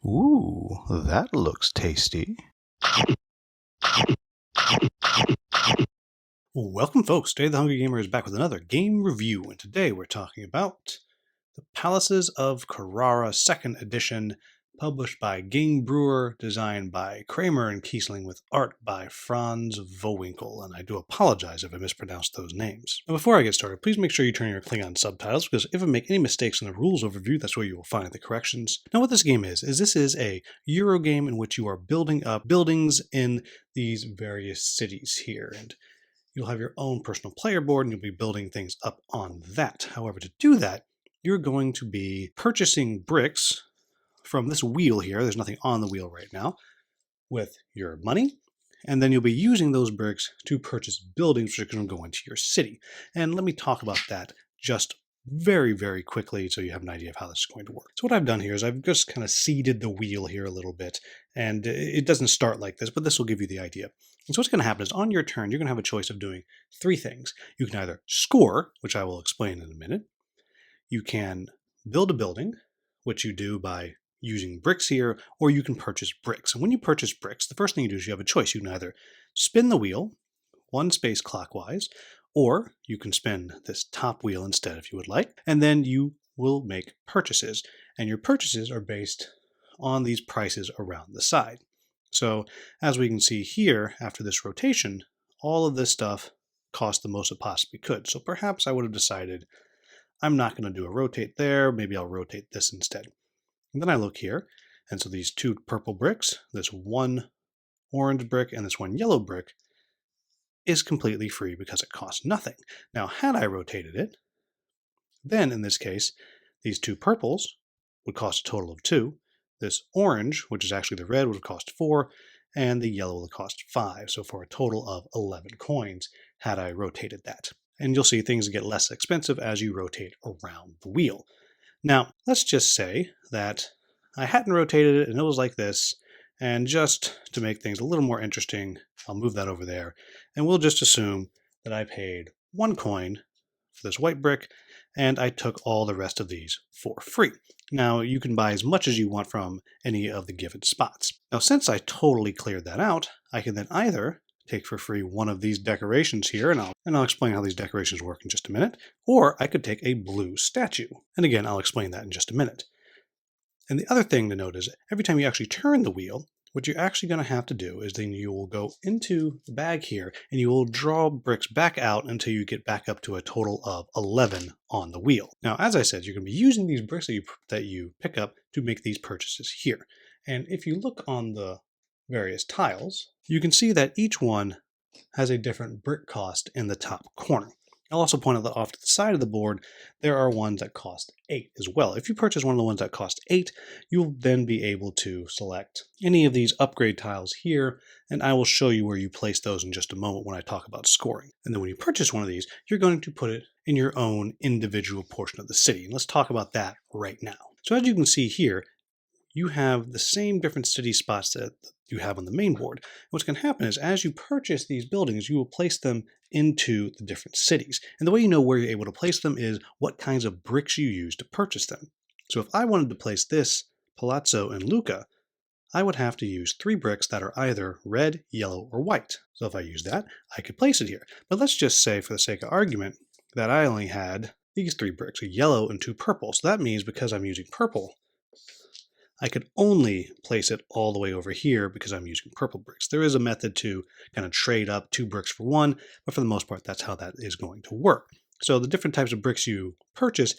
Ooh, that looks tasty. Welcome, folks. Today, the Hungry Gamer is back with another game review, and today we're talking about The Palaces of Carrara 2nd Edition, published by Game Brewer, designed by Kramer and Kiesling, with art by Franz Vohwinkel, and I do apologize if I mispronounced those names. Now, before I get started, please make sure you turn your Klingon subtitles, because if I make any mistakes in the rules overview, that's where you will find the corrections. Now, what this game is this is a Euro game in which you are building up buildings in these various cities here, and you'll have your own personal player board and you'll be building things up on that. However, to do that, you're going to be purchasing bricks from this wheel here. There's nothing on the wheel right now, with your money. And then you'll be using those bricks to purchase buildings which are going to go into your city. And let me talk about that just very, very quickly so you have an idea of how this is going to work. So what I've done here is I've just kind of seeded the wheel here a little bit. And it doesn't start like this, but this will give you the idea. And so what's going to happen is on your turn, you're going to have a choice of doing three things. You can either score, which I will explain in a minute. You can build a building, which you do by using bricks here, or you can purchase bricks. And when you purchase bricks, the first thing you do is you have a choice. You can either spin the wheel one space clockwise, or you can spin this top wheel instead if you would like, and then you will make purchases. And your purchases are based on these prices around the side. So as we can see here, after this rotation, all of this stuff cost the most it possibly could. So perhaps I would have decided I'm not going to do a rotate there. Maybe I'll rotate this instead. And then I look here, and so these two purple bricks, this one orange brick, and this one yellow brick is completely free because it costs nothing. Now, had I rotated it, then in this case, these two purples would cost a total of 2. This orange, which is actually the red, would have cost 4, and the yellow would have cost 5. So for a total of 11 coins had I rotated that. And you'll see things get less expensive as you rotate around the wheel. Now, let's just say that I hadn't rotated it and it was like this, and just to make things a little more interesting, I'll move that over there, and we'll just assume that I paid 1 coin for this white brick, and I took all the rest of these for free. Now, you can buy as much as you want from any of the given spots. Now, since I totally cleared that out, I can then either take for free one of these decorations here, and I'll explain how these decorations work in just a minute, or I could take a blue statue. And again, I'll explain that in just a minute. And the other thing to note is every time you actually turn the wheel, what you're actually going to have to do is then you will go into the bag here and you will draw bricks back out until you get back up to a total of 11 on the wheel. Now, as I said, you're going to be using these bricks that you pick up to make these purchases here. And if you look on the various tiles, you can see that each one has a different brick cost in the top corner. I'll also point out that off to the side of the board, there are ones that cost 8 as well. If you purchase one of the ones that cost 8, you'll then be able to select any of these upgrade tiles here, and I will show you where you place those in just a moment when I talk about scoring. And then when you purchase one of these, you're going to put it in your own individual portion of the city. And let's talk about that right now. So as you can see here, you have the same different city spots that you have on the main board. What's going to happen is as you purchase these buildings, you will place them into the different cities. And the way you know where you're able to place them is what kinds of bricks you use to purchase them. So if I wanted to place this palazzo in Lucca, I would have to use 3 bricks that are either red, yellow, or white. So if I use that, I could place it here. But let's just say, for the sake of argument, that I only had these 3 bricks, a yellow and 2 purple. So that means because I'm using purple, I could only place it all the way over here because I'm using purple bricks. There is a method to kind of trade up 2 bricks for 1, but for the most part, that's how that is going to work. So the different types of bricks you purchase,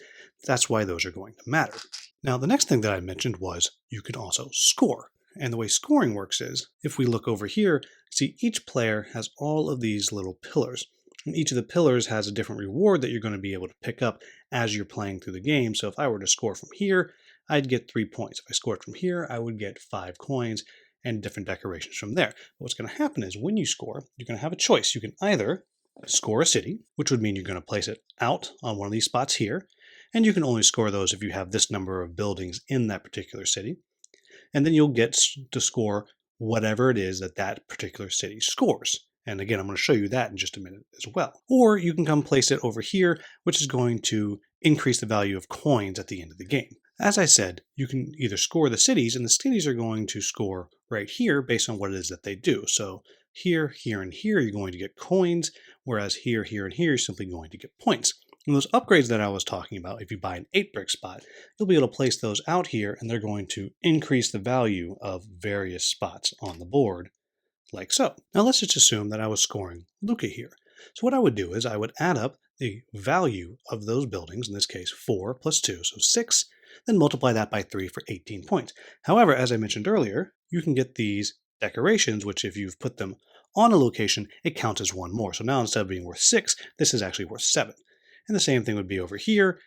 that's why those are going to matter. Now, the next thing that I mentioned was you can also score. And the way scoring works is, if we look over here, see each player has all of these little pillars. And each of the pillars has a different reward that you're going to be able to pick up as you're playing through the game. So if I were to score from here, I'd get 3 points. If I scored from here, I would get 5 coins and different decorations from there. But what's going to happen is when you score, you're going to have a choice. You can either score a city, which would mean you're going to place it out on one of these spots here, and you can only score those if you have this number of buildings in that particular city. And then you'll get to score whatever it is that that particular city scores. And again, I'm going to show you that in just a minute as well. Or you can come place it over here, which is going to increase the value of coins at the end of the game. As I said, you can either score the cities, and the cities are going to score right here based on what it is that they do. So here, here, and here, you're going to get coins, whereas here, here, and here, you're simply going to get points. And those upgrades that I was talking about, if you buy an 8-brick spot, you'll be able to place those out here, and they're going to increase the value of various spots on the board, like so. Now let's just assume that I was scoring Luca here. So what I would do is I would add up the value of those buildings, in this case 4 plus 2, so 6, then multiply that by 3 for 18 points. However, as I mentioned earlier, you can get these decorations, which if you've put them on a location, it counts as one more. So now instead of being worth 6, this is actually worth 7. And the same thing would be over here.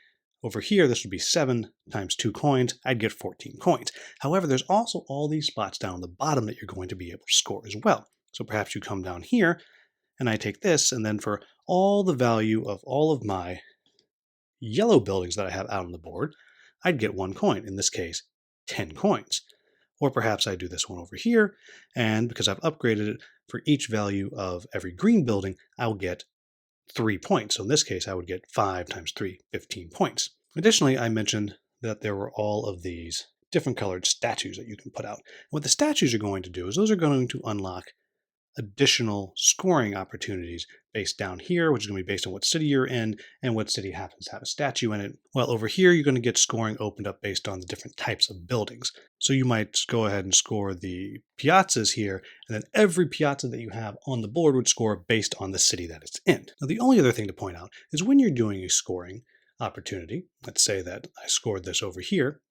Over here, this would be 7 times 2 coins. I'd get 14 coins. However, there's also all these spots down the bottom that you're going to be able to score as well. So perhaps you come down here, and I take this, and then for all the value of all of my yellow buildings that I have out on the board, I'd get 1 coin, in this case, 10 coins. Or perhaps I do this one over here, and because I've upgraded it, for each value of every green building, I'll get 3 points. So in this case, I would get 5 times 3, 15 points. Additionally, I mentioned that there were all of these different colored statues that you can put out. What the statues are going to do is those are going to unlock additional scoring opportunities based down here, which is going to be based on what city you're in and what city happens to have a statue in it. Well, over here, you're going to get scoring opened up based on the different types of buildings. So you might go ahead and score the piazzas here, and then every piazza that you have on the board would score based on the city that it's in. Now, the only other thing to point out is when you're doing a scoring opportunity, let's say that I scored this over here,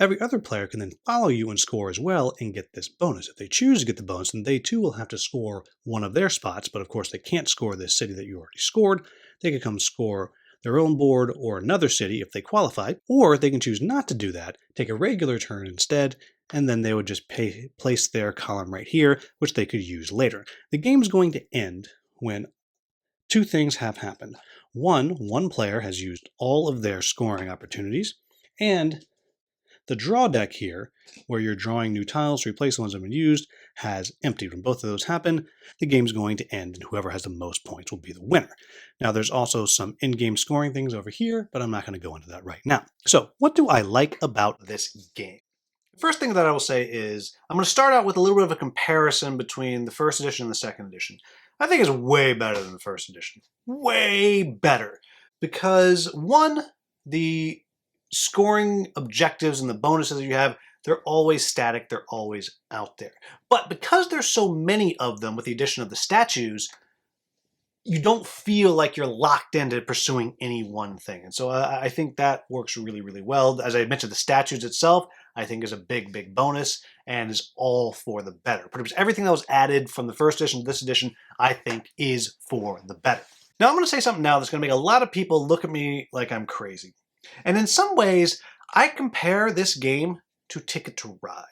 every other player can then follow you and score as well and get this bonus. If they choose to get the bonus, then they too will have to score one of their spots, but of course they can't score this city that you already scored. They can come score their own board or another city if they qualify, or they can choose not to do that, take a regular turn instead, and then they would just place their column right here, which they could use later. The game's going to end when 2 things have happened. One player has used all of their scoring opportunities, and the draw deck here, where you're drawing new tiles to replace the ones that have been used, has emptied. When both of those happen, the game's going to end, and whoever has the most points will be the winner. Now, there's also some in-game scoring things over here, but I'm not going to go into that right now. So, what do I like about this game? The first thing that I will say is, I'm going to start out with a little bit of a comparison between the first edition and the second edition. I think it's way better than the first edition. Way better. Because, one, the scoring objectives and the bonuses that you have, they're always static, they're always out there. But because there's so many of them with the addition of the statues, you don't feel like you're locked into pursuing any one thing. And so I think that works really, really well. As I mentioned, the statues itself, I think is a big, big bonus and is all for the better. Pretty much everything that was added from the first edition to this edition, I think is for the better. Now I'm going to say something now that's going to make a lot of people look at me like I'm crazy. And in some ways, I compare this game to Ticket to Ride.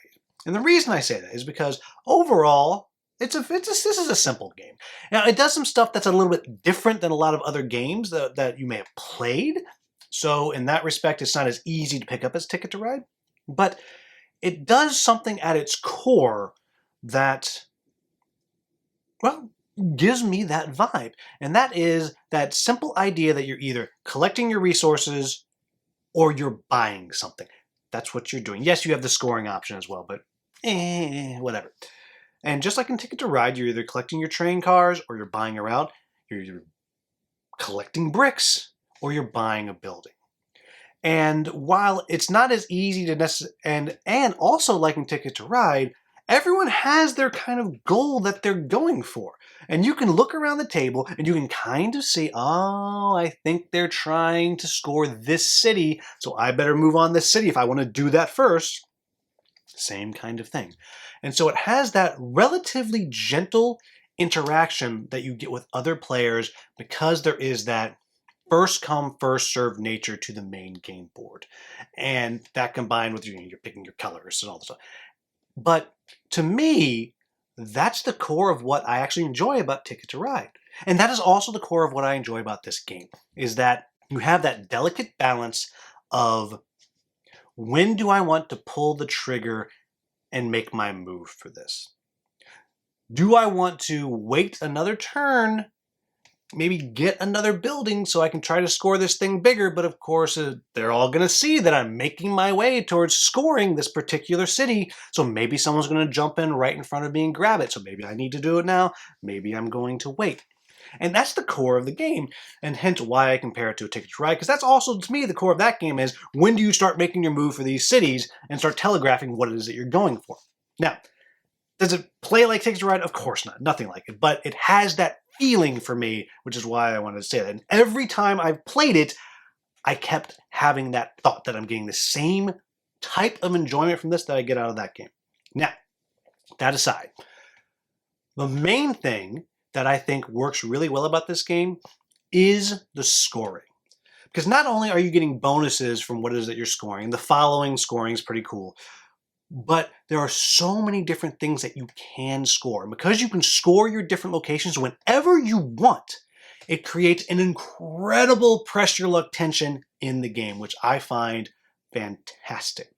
And the reason I say that is because overall, this is a simple game. Now, it does some stuff that's a little bit different than a lot of other games that you may have played. So in that respect, it's not as easy to pick up as Ticket to Ride. But it does something at its core that, well, gives me that vibe. And that is that simple idea that you're either collecting your resources or you're buying something. That's what you're doing. Yes, you have the scoring option as well, but whatever. And just like in Ticket to Ride, you're either collecting your train cars or you're buying a route. You're either collecting bricks or you're buying a building. And while it's not as easy to and also like in Ticket to Ride, everyone has their kind of goal that they're going for. And you can look around the table and you can kind of see, oh, I think they're trying to score this city, so I better move on this city if I want to do that first. Same kind of thing. And so it has that relatively gentle interaction that you get with other players because there is that first come, first served nature to the main game board. And that combined with you're picking your colors and all this stuff. But to me, that's the core of what I actually enjoy about Ticket to Ride. And that is also the core of what I enjoy about this game, is that you have that delicate balance of when do I want to pull the trigger and make my move for this? Do I want to wait another turn maybe get another building so I can try to score this thing bigger. But of course, they're all going to see that I'm making my way towards scoring this particular city. So maybe someone's going to jump in right in front of me and grab it. So maybe I need to do it now. Maybe I'm going to wait. And that's the core of the game, and hence why I compare it to a Ticket to Ride, because that's also, to me, the core of that game is when do you start making your move for these cities and start telegraphing what it is that you're going for. Now, does it play like Ticket to Ride? Of course not. Nothing like it. But it has that feeling for me, which is why I wanted to say that. And every time I've played it, I kept having that thought that I'm getting the same type of enjoyment from this that I get out of that game. Now, that aside, the main thing that I think works really well about this game is the scoring. Because not only are you getting bonuses from what it is that you're scoring, the following scoring is pretty cool, but there are so many different things that you can score. And because you can score your different locations whenever you want, it creates an incredible pressure luck tension in the game, which I find fantastic.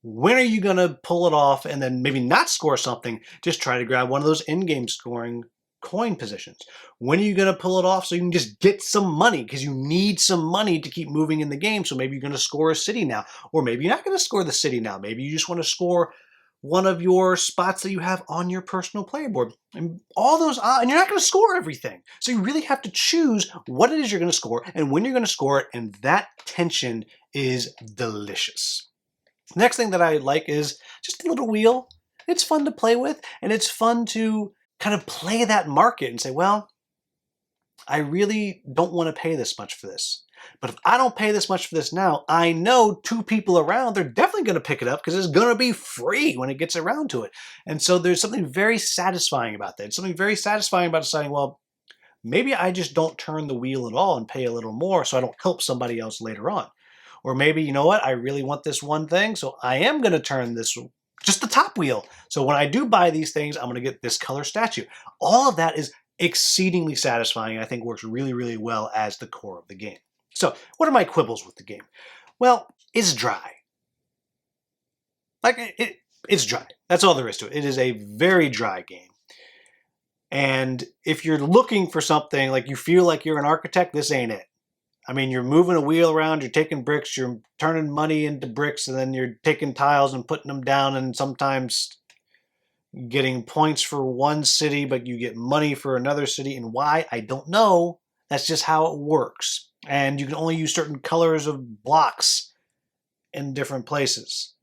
When are you going to pull it off and then maybe not score something? Just try to grab one of those in-game scoring coin positions. When are you going to pull it off so you can just get some money? Because you need some money to keep moving in the game. So maybe you're going to score a city now. Or maybe you're not going to score the city now. Maybe you just want to score one of your spots that you have on your personal player board. And all those, and you're not going to score everything. So you really have to choose what it is you're going to score and when you're going to score it. And that tension is delicious. Next thing that I like is just a little wheel. It's fun to play with, and it's fun to kind of play that market and say, well, I really don't want to pay this much for this. But if I don't pay this much for this now, I know two people around, they're definitely going to pick it up because it's going to be free when it gets around to it. And so there's something very satisfying about that. It's something very satisfying about deciding, well, maybe I just don't turn the wheel at all and pay a little more so I don't help somebody else later on. Or maybe, you know what, I really want this one thing, so I am going to turn this, just the top wheel. So when I do buy these things, I'm going to get this color statue. All of that is exceedingly satisfying and I think works really, really well as the core of the game. So what are my quibbles with the game? Well, it's dry. It's dry. That's all there is to it. It is a very dry game. And if you're looking for something, like you feel like you're an architect, this ain't it. I mean, you're moving a wheel around, you're taking bricks, you're turning money into bricks, and then you're taking tiles and putting them down, and sometimes getting points for one city, but you get money for another city. And why? I don't know. That's just how it works. And you can only use certain colors of blocks in different places.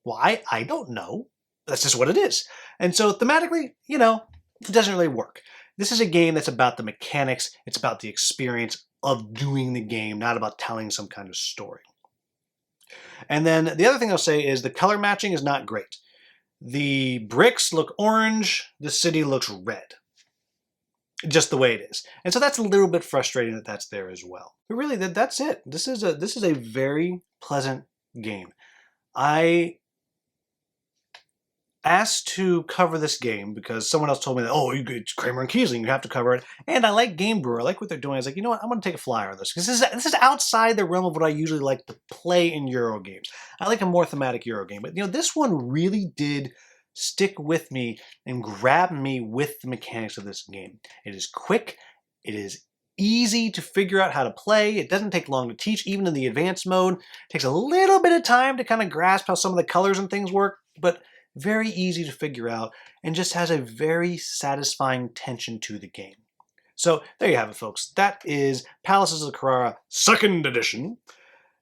Why? I don't know. That's just what it is. And so thematically, it doesn't really work. This is a game that's about the mechanics. It's about the experience of doing the game, not about telling some kind of story. And then the other thing I'll say is the color matching is not great. The bricks look orange, the city looks red. Just the way it is. And so that's a little bit frustrating that that's there as well. But really, that's it. This is a very pleasant game. I asked to cover this game because someone else told me that, oh, it's Kramer and Kiesling, you have to cover it. And I like Game Brewer. I like what they're doing. I was like, you know what? I'm going to take a flyer on this because this is outside the realm of what I usually like to play in Euro games. I like a more thematic Euro game. But, this one really did stick with me and grab me with the mechanics of this game. It is quick. It is easy to figure out how to play. It doesn't take long to teach, even in the advanced mode. It takes a little bit of time to kind of grasp how some of the colors and things work, but very easy to figure out and just has a very satisfying tension to the game. So there you have it, folks. That is Palaces of Carrara 2nd edition.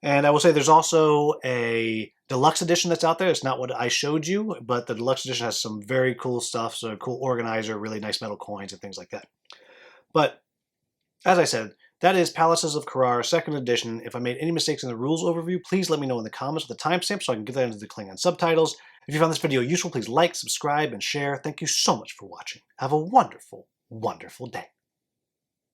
And I will say there's also a deluxe edition that's out there. It's not what I showed you, but the deluxe edition has some very cool stuff. So a cool organizer, really nice metal coins and things like that. But as I said, that is Palaces of Carrara 2nd edition. If I made any mistakes in the rules overview, please let me know in the comments with the timestamp so I can get that into the Klingon subtitles. If you found this video useful, please like, subscribe, and share. Thank you so much for watching. Have a wonderful, wonderful day.